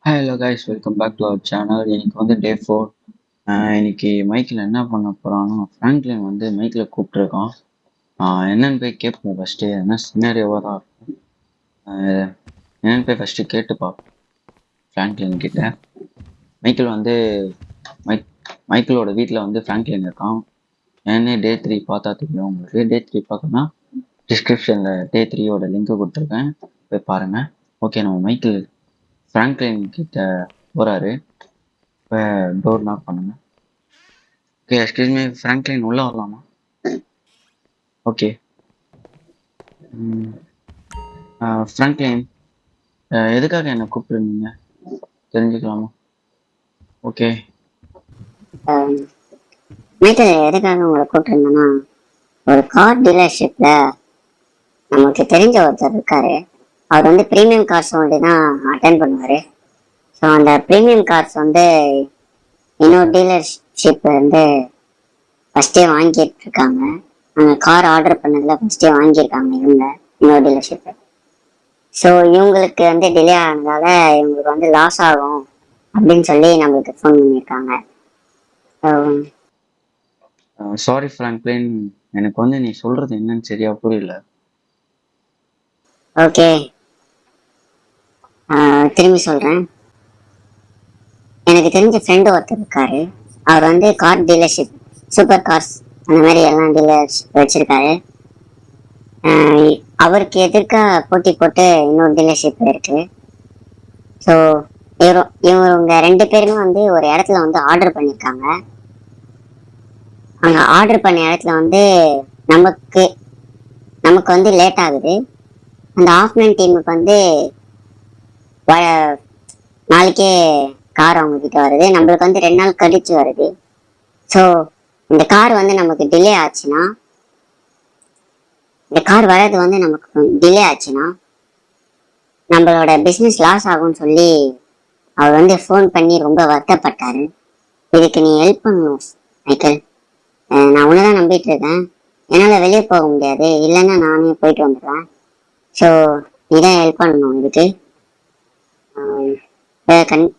Hello guys, welcome back to our channel. இன்னைக்கு வந்து டே 4. இன்னைக்கு மைக்கில் என்ன பண்ண போகிறான்னா, ஃப்ராங்க்லின் வந்து மைக்கில் கூப்பிட்ருக்கான். என்னன்னு போய் கேட்போம். ஃபஸ்ட்டு என்ன சினாரியோவாக தான் இருக்கும். என்னன்னு போய் ஃபஸ்ட்டு கேட்டுப்பா ஃப்ராங்க்லின் கிட்ட. மைக்கிள் வந்து மைக்கிளோட வீட்டில் வந்து ஃப்ராங்க்லின் இருக்கான். ஏன்னே டே 3 பார்த்தா தெரியும் உங்களுக்கு. டே 3 பார்க்கணும்னா டிஸ்கிரிப்ஷனில் டே 3யோட லிங்க்கு கொடுத்துருக்கேன், போய் பாருங்கள். ஓகே, நம்ம மைக்கிள் ஃப்ராங்க்லின் கிட்ட போகிறாரு. இப்போ டோர் நாக் பண்ணுங்க. ஓகே, எக்ஸ்கியூஸ் மீ ஃப்ராங்க்லின், உள்ளே வரலாமா? ஓகே. ஃப்ராங்க்லின், எதுக்காக என்னை கூப்பிட்டுருந்தீங்க தெரிஞ்சுக்கலாமா? ஓகே. மைக்கேல், எதுக்காக உங்களை கூப்பிட்டுருந்தேன்னா, ஒரு கார் டீலர்ஷிப்ல நமக்கு தெரிஞ்ச ஒருத்தர் இருக்காரு. அவர் வந்து ப்ரீமியம் கார்ஸ் வந்து தான் அட்டன் பண்ணுவாரு. ஸோ அந்த ப்ரீமியம் கார்ஸ் வந்து இன்னொரு டீலர்ஷிப் வந்து ஃபர்ஸ்டே வாங்கிட்டு இருக்காங்க. அந்த கார் ஆர்டர் பண்ணதில் ஃபர்ஸ்டே வாங்கியிருக்காங்க இவங்க இன்னொரு டீலர்ஷிப். ஸோ இவங்களுக்கு வந்து டிலே ஆனதால இவங்களுக்கு வந்து லாஸ் ஆகும் அப்படின்னு சொல்லி நம்மளுக்கு ஃபோன் பண்ணியிருக்காங்க. சாரி ஃப்ராங்க்லின், எனக்கு வந்து நீ சொல்கிறது என்னன்னு சரியா புரியல. ஓகே, திரும்பி சொல்கிறேன். எனக்கு தெரிஞ்ச ஃப்ரெண்டு ஒருத்தர் இருக்காரு. அவர் வந்து கார் டீலர்ஷிப், சூப்பர் கார்ஸ் அந்த மாதிரி எல்லாம் டீலர்ஷிப் வச்சிருக்காரு. அவருக்கு எதிர்க்க போட்டி போட்டு இன்னொரு டீலர்ஷிப் இருக்கு. ஸோ இவங்க ரெண்டு பேருமே வந்து ஒரு இடத்துல வந்து ஆர்டர் பண்ணியிருக்காங்க. அங்கே ஆர்டர் பண்ண இடத்துல வந்து நமக்கு நமக்கு வந்து லேட் ஆகுது. அந்த ஆஃப்லைன் டீமுக்கு வந்து நாளைக்கே கார் அவங்க கிட்ட வருது. நம்மளுக்கு வந்து 2 நாள் கழிச்சு வருது. ஸோ இந்த கார் வந்து நமக்கு டிலே ஆச்சுன்னா, இந்த கார் வர்றது வந்து நமக்கு டிலே ஆச்சுன்னா நம்மளோட பிஸ்னஸ் லாஸ் ஆகும்னு சொல்லி அவர் வந்து ஃபோன் பண்ணி ரொம்ப வருத்தப்பட்டாரு. இதுக்கு நீ ஹெல்ப் பண்ணணும் மைக்கேல். நான் உன்னதான் நம்பிட்டு இருக்கேன். என்னால் வெளியே போக முடியாது, இல்லைன்னா நானே போயிட்டு வந்துடுவேன். ஸோ நீ தான் ஹெல்ப் பண்ணணும் இதுக்கு.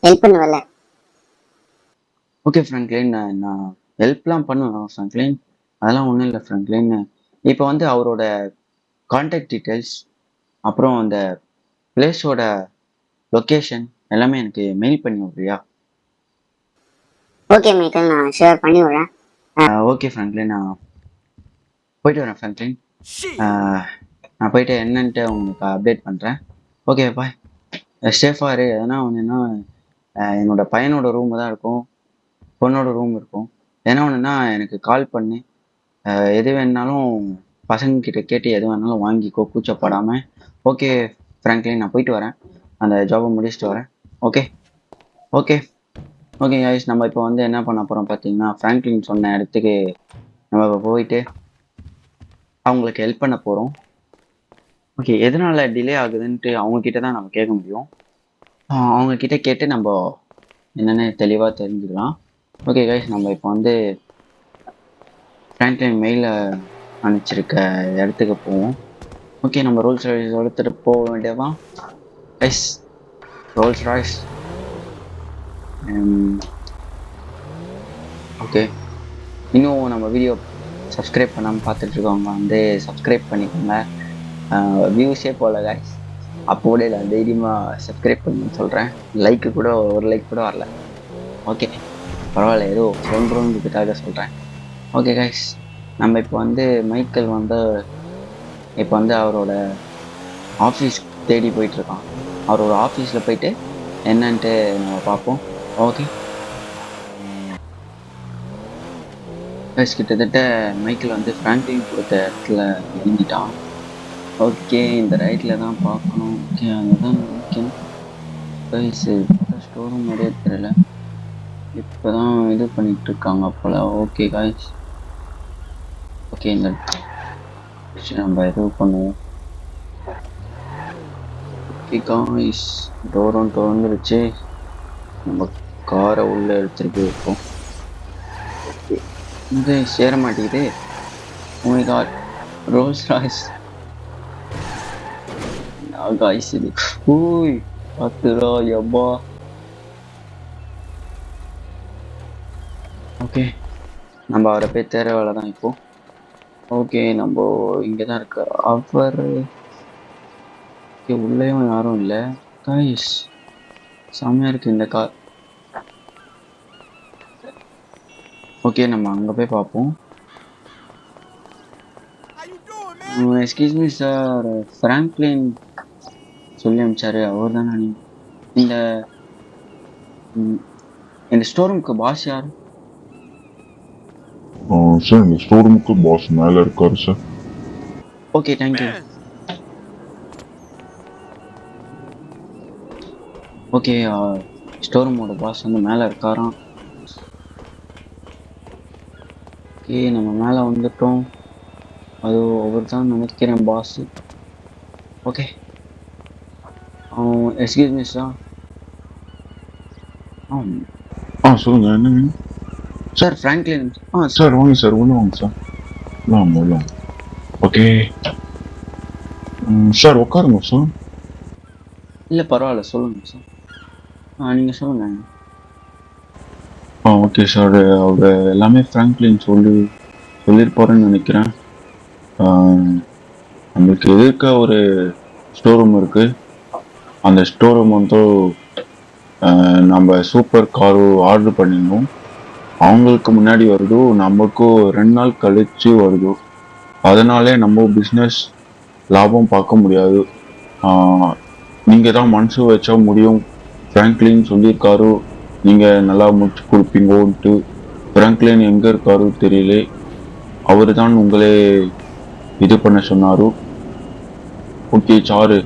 ஹெல்ப் பண்ணுவல? ஓகே ஃப்ராங்க்லின், நான் ஹெல்ப்லாம் பண்ணுவேன் ஃப்ராங்க்லின், அதெல்லாம் ஒன்றும் இல்லை ஃப்ராங்க்லின். இப்போ வந்து அவரோட கான்டாக்ட் டீட்டெயில்ஸ், அப்புறம் அந்த பிளேஸோட லொக்கேஷன் எல்லாமே எனக்கு மெயில் பண்ணி விட்றியா? ஓகே மைக்கேல், நான் ஷேர் பண்ணி விடுறேன். ஓகே ஃப்ராங்க்லின், நான் போயிட்டு வரேன் ஃப்ராங்க்லின். நான் போயிட்டு என்னன்ட்டு உங்களுக்கு அப்டேட் பண்ணுறேன். Okay bye. சேஃபாக இரு. எதனா ஒன்றுன்னா என்னோட பையனோட ரூமு தான் இருக்கும், பொண்ணோட ரூம் இருக்கும். எதனா ஒன்றுன்னா எனக்கு கால் பண்ணி எது வேணாலும் பசங்கக்கிட்ட கேட்டு எது வேணாலும் வாங்கிக்கோ, கூச்சப்படாமல். ஓகே ஃப்ராங்க்லின், நான் போயிட்டு வரேன், அந்த ஜாபை முடிச்சுட்டு வரேன். ஓகே ஓகே ஓகே கைஸ், நம்ம இப்போ வந்து என்ன பண்ண போகிறோம் பார்த்தீங்கன்னா, ஃப்ராங்க்லின் சொன்ன இடத்துக்கு நம்ம இப்போ போயிட்டு அவங்களுக்கு ஹெல்ப் பண்ண போகிறோம். ஓகே, எதனால் டிலே ஆகுதுன்ட்டு அவங்கக்கிட்ட தான் நம்ம கேட்க முடியும். அவங்கக்கிட்ட கேட்டு நம்ம என்னென்னு தெளிவாக தெரிஞ்சுக்கலாம். ஓகே கைஸ், நம்ம இப்போ வந்து ஃப்ராங்க்லின் மெயிலை அனுப்பிச்சிருக்க இடத்துக்கு போவோம். ஓகே, நம்ம ரோல்ஸ் ராய்ஸ் எடுத்துகிட்டு போக வேண்டியதான் கைஸ். Rolls Royce. ஓகே, இன்னும் நம்ம வீடியோ சப்ஸ்கிரைப் பண்ணாமல் பார்த்துட்ருக்கவங்க வந்து சப்ஸ்கிரைப் பண்ணிக்கோங்க. வியூஸே போகல கைஸ், அப்போ கூட இல்லை, தைரியமாக சப்ஸ்கிரைப் பண்ணுன்னு சொல்கிறேன். லைக்கு கூட ஒரு லைக் கூட வரல. ஓகே பரவாயில்ல, ஏதோ சொல்கிறோங்கிறதுக்காக சொல்கிறேன். ஓகே கைஸ், நம்ம இப்போ வந்து மைக்கேல் வந்து இப்போ வந்து அவரோட ஆஃபீஸ் தேடி போயிட்டுருக்கான். அவரோட ஆஃபீஸில் போயிட்டு என்னன்ட்டு நம்ம பார்ப்போம். ஓகே கைஸ், கிட்டத்தட்ட மைக்கேல் வந்து ஃப்ராங்க்லின் கொடுத்த இடத்துல இறங்கிட்டான். ஓகே, இந்த ரைட்டில் தான் பார்க்கணும். ஓகே, அதுதான் நினைக்கணும் கைஸ். ஸ்டோர் ரூம் மாதிரியே தெரியல, இப்போ தான் இது பண்ணிகிட்ருக்காங்க போல். ஓகே கைஸ், ஓகே இந்த நம்ம இது பண்ணுவோம். ஓகே கைஸ், டோரும் திறந்துருச்சு. நம்ம காரை உள்ளே எடுத்துகிட்டு போயிருக்கோம். ஓகே, இது சேர மாட்டேங்குது. Oh my god, Rolls Royce guys. இது ஊய் 10 ரூபா, எப்பா ஓகே, நம்ம அவரை போய் தேர வேலை தான் இப்போ. ஓகே, நம்ம இங்கே தான் இருக்க அவர். உள்ளேயும் யாரும் இல்லை. கைஸ், செம்மையா இருக்கு இந்த கார். ஓகே, நம்ம அங்கே போய் பார்ப்போம். எக்ஸ்கியூஸ் மீ சார், ஃப்ராங்க்லின் சொல்லி அனுப்பிச்சாரு, அவர் தானே நீ? இந்த ம், இந்த ஸ்டோரூமுக்கு பாஸ் யார்? சார் இந்த ஸ்டோரூமுக்கு பாஸ் மேலே இருக்காரு சார். Okay, thank you. ஓகே, ஸ்டோரூமோட பாஸ் வந்து மேலே இருக்காராம். ஓகே, நம்ம மேலே வந்துட்டோம். அது அவர் தான் நினைக்கிறேன் boss. Okay, excuse me sir. சொல்லுங்க என்ன வேணும் சார் ஃப்ராங்க்லின். சார்? வாங்க சார், உள்ள வாங்க சார். உள்ள ஓகே சார், உட்காருங்க சார். இல்லை பரவாயில்ல, சொல்லுங்கள் சார். நீங்கள் சொல்லுங்கள். ஓகே சார், அவர் எல்லாமே ஃப்ராங்க்லின் சொல்லியிருப்பாருன்னு நினைக்கிறேன். நம்மளுக்கு எதிர்க்க ஒரு ஸ்டோர் ரூம் இருக்கு. அந்த ஸ்டோர் ரூம் வந்து நம்ம சூப்பர் காரு ஆர்டர் பண்ணியிருந்தோம். அவங்களுக்கு முன்னாடி வருதோ, நமக்கும் 2 நாள் கழிச்சு வருதோ. அதனாலே நம்ம பிஸ்னஸ் லாபம் பார்க்க முடியாது. நீங்கள் தான் மனசு வச்சா முடியும். ஃப்ராங்க்லின் சொல்லியிருக்காரு நீங்கள் நல்லா முடிச்சு கொடுப்பீங்கன்ட்டு. ஃப்ராங்க்லின் எங்கே இருக்காரு தெரியல. அவர் தான் உங்களே இது பண்ண சொன்னார். ஓகே சாரு,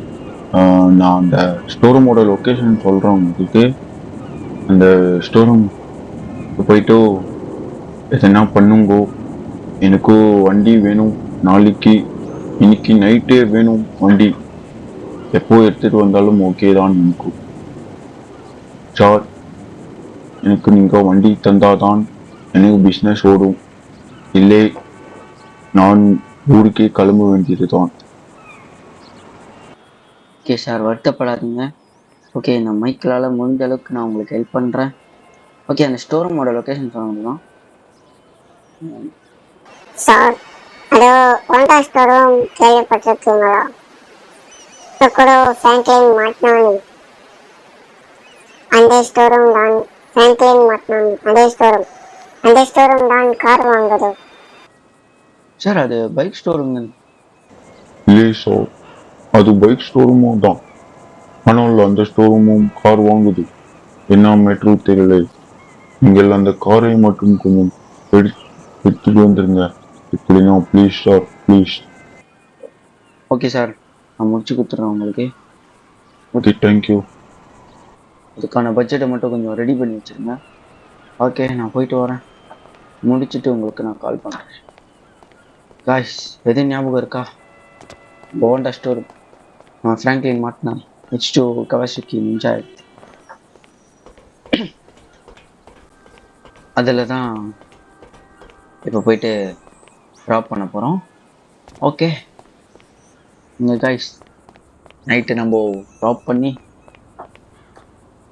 நான் அந்த ஸ்டோரூமோட லொக்கேஷன் சொல்கிறேன் உங்களுக்கு. அந்த ஸ்டோரூம் போயிட்டு எதனா பண்ணுங்கோ. எனக்கும் வண்டி வேணும் நாளைக்கு. இன்னைக்கு நைட்டே வேணும் வண்டி. எப்போ எடுத்துகிட்டு வந்தாலும் ஓகே தான் எனக்கு சார். எனக்கு நீங்கள் வண்டி தந்தாதான் எனக்கு பிஸ்னஸ் ஓடும். இல்லை நான் ஊருக்கே கிளம்ப வேண்டியது தான். ஓகே சார், வருத்தப்படாதீங்க. ஓகே, இந்த மைக்கிளால் முடிஞ்ச அளவுக்கு நான் உங்களுக்கு ஹெல்ப் பண்ணுறேன். ஓகே, அந்த ஸ்டோர் ரூமோட லொக்கேஷன் சொல்ல முடியுமா? சார், அது ஹோண்டா ஸ்டோர் ரூம் கேள்விப்பட்டிருக்கீங்களா? இப்போ கூட ஃப்ராங்க்லின் மாட்டினானு அந்த ஸ்டோர் ரூம் தான். ஃப்ராங்க்லின் மாட்டினானு அந்த ஸ்டோர் ரூம் தான் கார் வாங்குது. சார், அது பைக் ஸ்டோர் ரூம். இல்லை சார், அது பைக் ஸ்டோரூமும் தான். ஆனால் அந்த ஸ்டோரூமும் கார் வாங்குது. என்ன மேட்ரு தெரியல. நீங்கள் அந்த காரை மட்டும் கொஞ்சம் எடுத்துட்டு வந்துருங்க. எப்படின்னா please sir, please. Okay sir, நான் முடிச்சு கொடுத்துட்றேன் உங்களுக்கு. Okay, thank you. அதுக்கான பட்ஜெட்டை மட்டும் கொஞ்சம் ரெடி பண்ணி வச்சுருங்க. ஓகே, நான் போயிட்டு வரேன். முடிச்சுட்டு உங்களுக்கு நான் கால் பண்ணுறேன். காய்ஸ், எதுவும் ஞாபகம் இருக்கா? ஹோண்டா ஸ்டோர் ஃப்ராங்க்லின் மாட்டினான். H2 கவாசாக்கி நிஞ்சா அதில் தான் இப்போ போயிட்டு ட்ராப் பண்ண போகிறோம். ஓகே இங்கே காய்ஸ், நைட்டு நம்ம ட்ராப் பண்ணி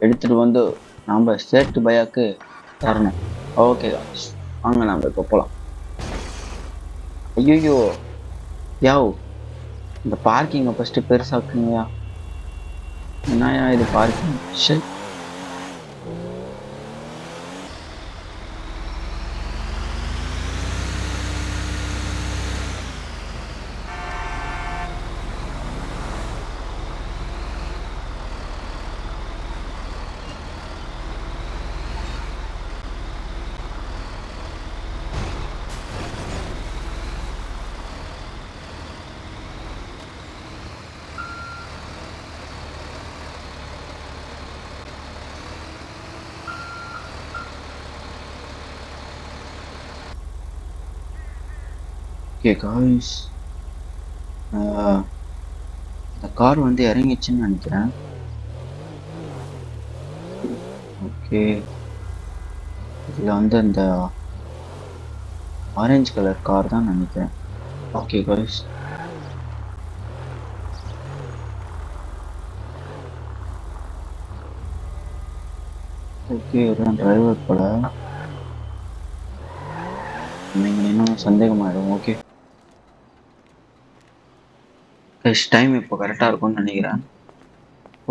எடுத்துகிட்டு வந்து நம்ம சேட்டு பையாக்கு தரணும். ஓகே காய்ஸ், வாங்க நம்ம இப்போ போகலாம். ஐயோ யாவ், இந்த பார்க்கிங்கை ஃபஸ்ட்டு பெருசாக்குங்கயா. என்னயா இது பார்க்கிங்? சரி, ஓகே காய்ஸ், இந்த கார் வந்து இறங்கிச்சுன்னு நினைக்கிறேன். ஓகே, இதில் வந்து அந்த ஆரஞ்சு கலர் கார் தான் நினைக்கிறேன். ஓகே காய்ஸ், ஓகே, இதுதான் டிரைவர் போல. நீங்கள் இன்னும் சந்தேகமாயிடும். ஓகே டைம் இப்போ கரெக்டாக இருக்கும்னு நினைக்கிறேன்.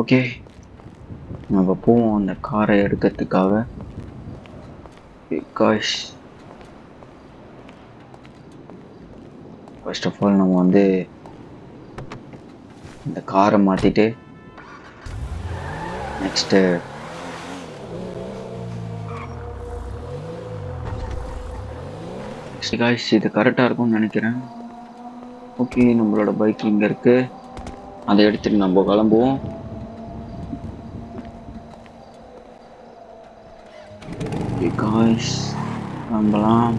ஓகே நம்ம போவோம் அந்த காரை எடுக்கிறதுக்காக. பிகாஸ் ஃபர்ஸ்ட் ஆஃப் ஆல் நம்ம வந்து இந்த காரை மாற்றிட்டு நெக்ஸ்ட்டு காய்ஸ் இது கரெக்டாக இருக்கும்னு நினைக்கிறேன். ஓகே நம்மளோட பைக் இங்கே இருக்குது, அதை எடுத்துட்டு நம்ம கிளம்புவோம். காய்ஸ் கிளம்பலாம்.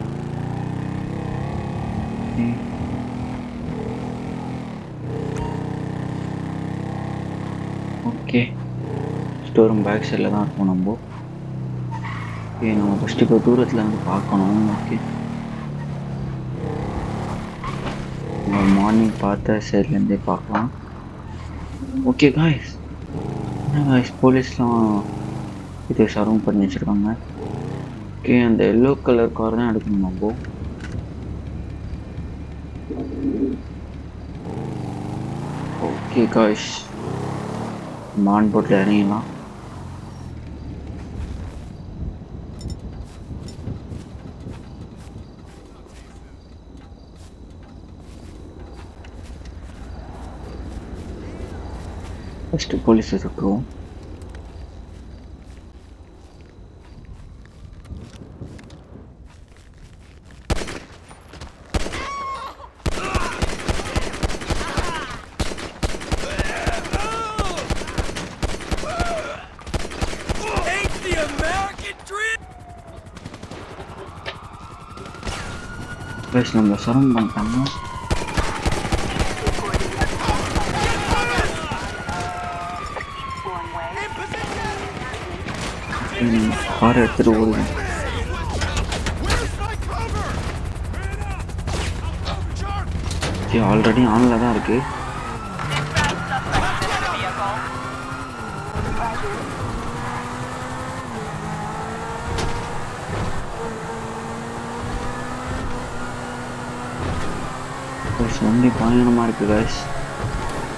ஓகே ஸ்டோர் ரூம் பேக் சைடில் தான் இருக்கும் நம்ம. ஓகே நம்ம ஃபஸ்ட்டு இப்போ தூரத்தில் வந்து பார்க்கணும். ஓகே மார்னிங் பார்த்த சைட்லேருந்தே பார்க்கலாம். ஓகே காய்ஸ் என்ன காய்ஸ் போலீஸ்லாம் இது சரவுண்ட் பண்ணி வச்சுருக்காங்க. ஓகே அந்த எல்லோ கலர் கார் தான் எடுக்கணும் நம்ம. ஓகே காய்ஸ் மான் போட்டில் இறங்கிடலாம். ஃபஸ்ட்டு போலீஸை சுட்டுருவோம். நம்ம சரௌண்ட் பண்ணிட்டாங்க. கார் எடுத்துட்டு ஓடுவேன். ஆல்ரெடி ஆன்ல தான் இருக்கு. வண்டி பயணமா இருக்கு காய்ஸ்.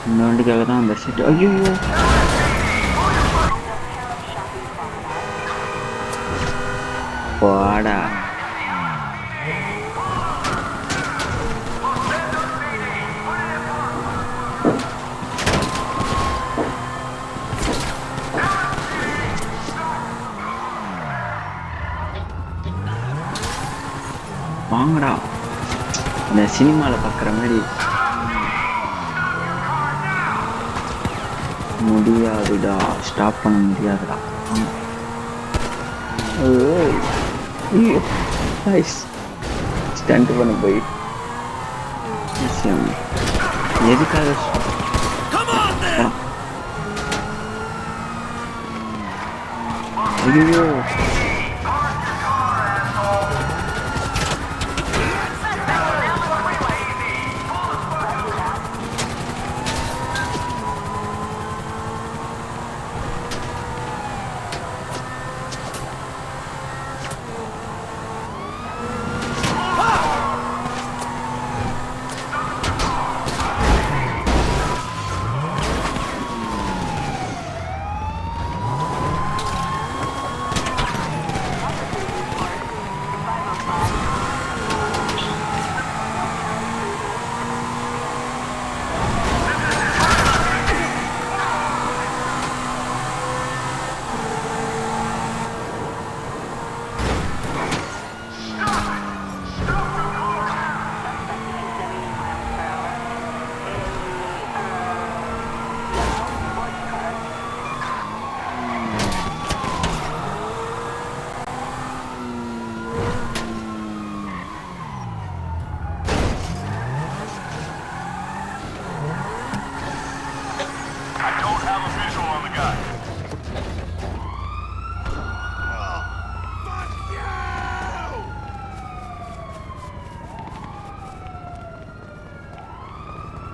இந்த வண்டிக்காக தான் அந்த சீட். ஐயோ வாடா வாங்கடா. இந்த சினிமாவில் பார்க்குற மாதிரி முடியாதுடா, ஸ்டாப் பண்ண முடியாதுடா. ஸ்டண்ட் பண்ண போய் எதுக்காக ஐயோ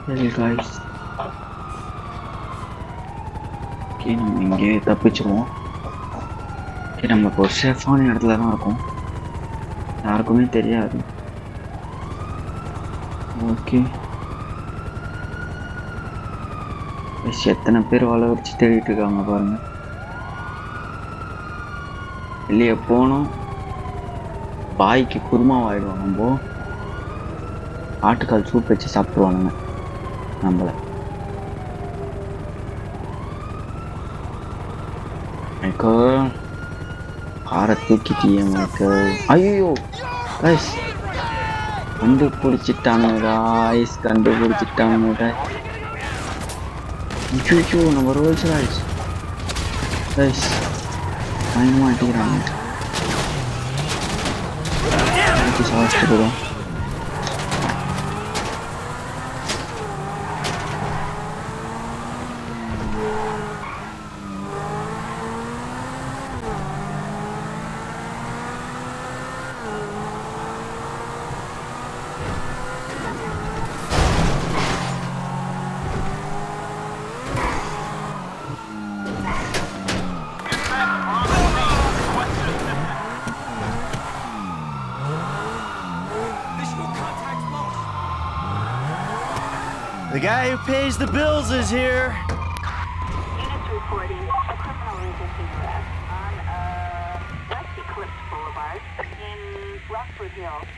சரி காய்ஸ், ஓகே நம்ம இங்கே தப்பிச்சிருவோம். ஓகே நம்ம இப்போ ஒரு சேஃபான இடத்துல தான் இருக்கோம், யாருக்குமே தெரியாது. ஓகே. எத்தனை பேர் வாழ வச்சு தேடிட்டு இருக்காங்க பாருங்க. வெளியே போனோம், பாய்க்கு குருமாவாயிடுவோம். நம்ம ஆட்டுக்கால் சூப் வச்சு சாப்பிடுவானுங்க நம்மள. காரை தூக்கிட்டியே மைக்கேல். ஐயோ கைஸ், கண்டுபிடிச்சிட்டானுங்க கைஸ், கண்டுபிடிச்சிட்டானுங்க கைஸ். ஐயோ நம்ம ரோல்ஸ் ராய்ஸ் கைஸ் வாங்க மாட்டேங்கிறாங்க. சாப்பிட்டு போதும். The guy who pays the bills is here. Units reporting a criminal resisting arrest on West Eclipse Boulevard in Rockford Hills.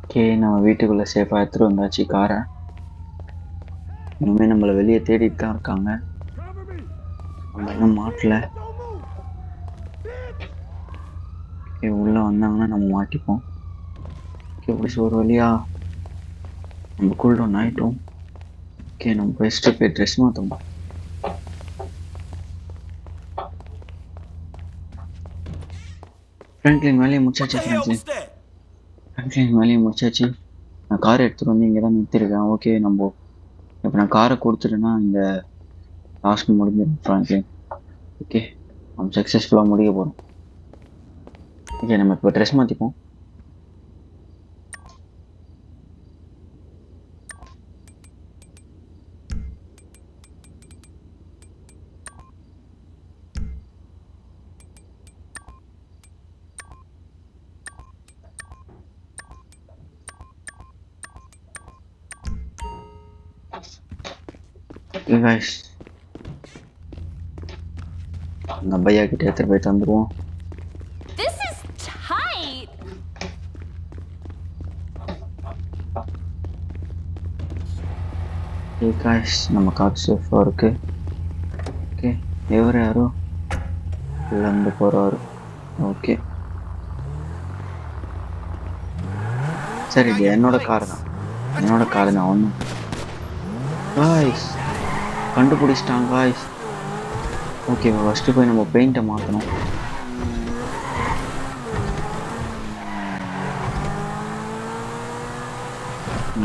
Okay, நம்ம வீட்டுக்குள்ளே சேஃபாக எடுத்துகிட்டு வந்தாச்சு காரை. இனிமேல் நம்மளை வெளியே தேடிட்டு தான் இருக்காங்க. நம்ம இன்னும் மாட்டல. ஓகே, உள்ளே வந்தாங்கன்னா நம்ம மாட்டிப்போம். ஓகே, இப்படி ஒரு வழியா நம்ம கூல் டவுன் ஆகிட்டோம். ஓகே, நம்ம பெஸ்ட்டு போய் ட்ரெஸ் மாற்றோம். ஃப்ரண்ட்லைன் வேலையை முடிச்சாச்சு. ஃப்ரண்ட்லைன் வேலையை முடிச்சாச்சு. நான் காரை எடுத்துகிட்டு வந்து இங்கே தான் நிறுத்திருக்கேன். ஓகே, நம்ம இப்போ நான் காரை கொடுத்துட்டேன்னா இந்த டாஸ்க் முடிஞ்சிடும் ஃப்ரண்ட்லைன். ஓகே, நம்ம சக்ஸஸ்ஃபுல்லாக முடிக்க போகிறோம். ஓகே, நம்ம இப்போ ட்ரெஸ் மாற்றிப்போம். Okay guys, அந்த பையா கிட்ட எடுத்துட்டு போய் தந்துருவோம். This is tight. Okay guys, நம்ம கார் சேஃபா இருக்கு. ஓகே, எவரு யாரோ இருந்து போறாரு. ஓகே சரி, இது என்னோட கார் தான் ஒன்றும். காய்ஸ் கண்டுபிடிச்சிட்டாங்க காய்ஸ். ஓகே, ஃபஸ்ட்டு போய் நம்ம பெயிண்ட்டை மாற்றணும்.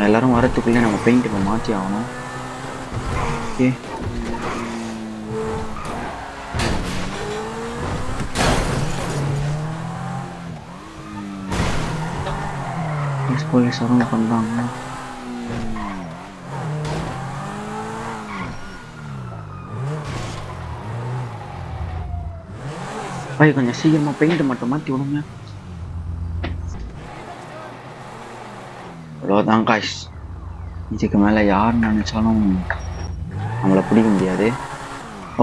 எல்லாரும் வரத்துக்குள்ளே நம்ம பெயிண்ட் இப்போ மாற்றி ஆகணும். ஓகே, போலீஸ் அரௌண்ட் பண்ணுறாங்க. பாய் கொஞ்சம் சீக்கிரமாக பெயிண்ட் மட்டும் மாற்றி விடுங்க. அவ்வளோதான் காய்ஸ், இதுக்கு மேலே யார் நினச்சாலும் நம்மளை பிடிக்க முடியாது.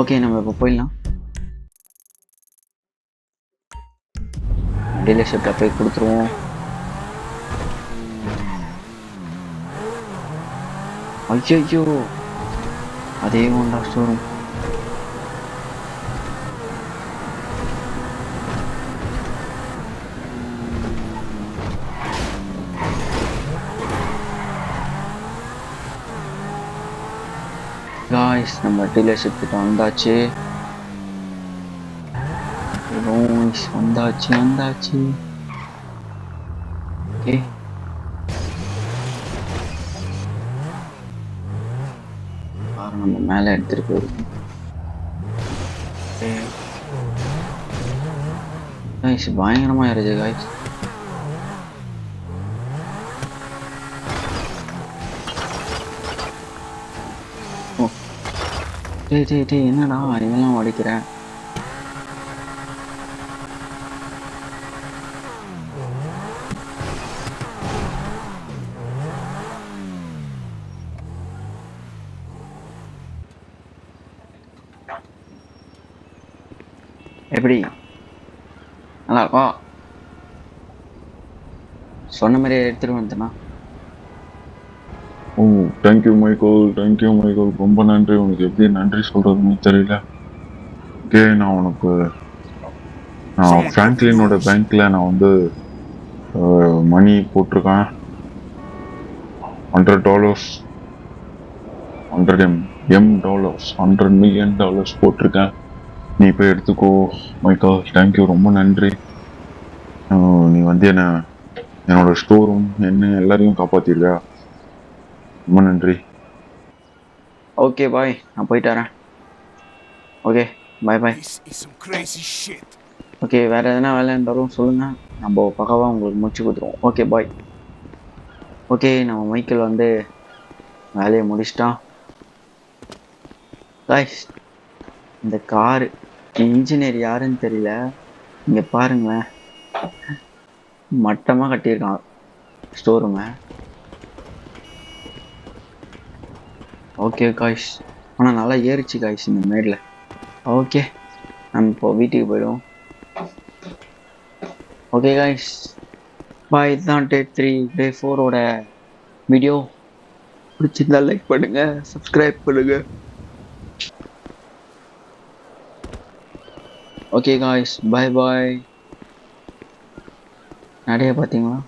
ஓகே, நம்ம இப்போ போயிடலாம். டீலர்ஷிப்பில் போய் கொடுத்துருவோம். ஐயோ, அதே ஹோண்டா ஷோரூம். காய்ஸ், நம்ம டீலர்ஷிப் கிட்ட வந்தாச்சு. வந்தாச்சு. ஓகே, நம்ம மேலே எடுத்துட்டு போயிருக்கோம். காய்ஸ் பயங்கரமா இருந்துச்சு காய்ஸ். டேய் என்னடா இதெல்லாம் உடைக்கிறேன்? எப்படி நல்லா இருக்கும்? சொன்ன மாதிரியே எடுத்துட்டு வந்துட்டேனா? ஓ தேங்க்யூ மைக்கேல், ரொம்ப நன்றி. உனக்கு எப்படி நன்றி சொல்றதுன்னு தெரியல. ஓகே, நான் ஃப்ராங்க்லினோட பேங்க்ல நான் வந்து மணி போட்டிருக்கேன். $100 $100 million போட்டிருக்கேன். நீ போய் எடுத்துக்கோ மைக்கேல். தேங்க்யூ, ரொம்ப நன்றி. நீ வந்து என்னோட ஸ்டோர் ரூம் என்ன எல்லாரையும் காப்பாத்திருக்கா. ரொம்ப நன்றி. ஓகே பாய், நான் போயிட்டு வரேன். Okay bye. This is some crazy shit. Okay, வேற எதனா வேலை இருந்தாலும் சொல்லுங்க, நம்ம பக்காவாக உங்களுக்கு முடிச்சு கொடுத்துருவோம். Okay bye. ஓகே, நம்ம மைக்கேல் வந்து வேலையை முடிச்சிட்டான். காய்ஸ், இந்த காரு இன்ஜினியர் யாருன்னு தெரியல. இங்கே பாருங்களேன், மட்டமாக கட்டியிருக்கான் ஸ்டோர் ரூமை. ஓகே காய்ஸ், ஆனால் நல்லா ஏறிச்சு காய்ஸ் இந்த மேடில். ஓகே, நம்ம இப்போ வீட்டுக்கு போயிடுவோம். ஓகே காய்ஸ், பாய். இதுதான் டே 3 டே 4ஓட வீடியோ. பிடிச்சிருந்தா லைக் பண்ணுங்க, சப்ஸ்கிரைப் பண்ணுங்க. ஓகே காய்ஸ், பாய். நிறைய பார்த்தீங்களா?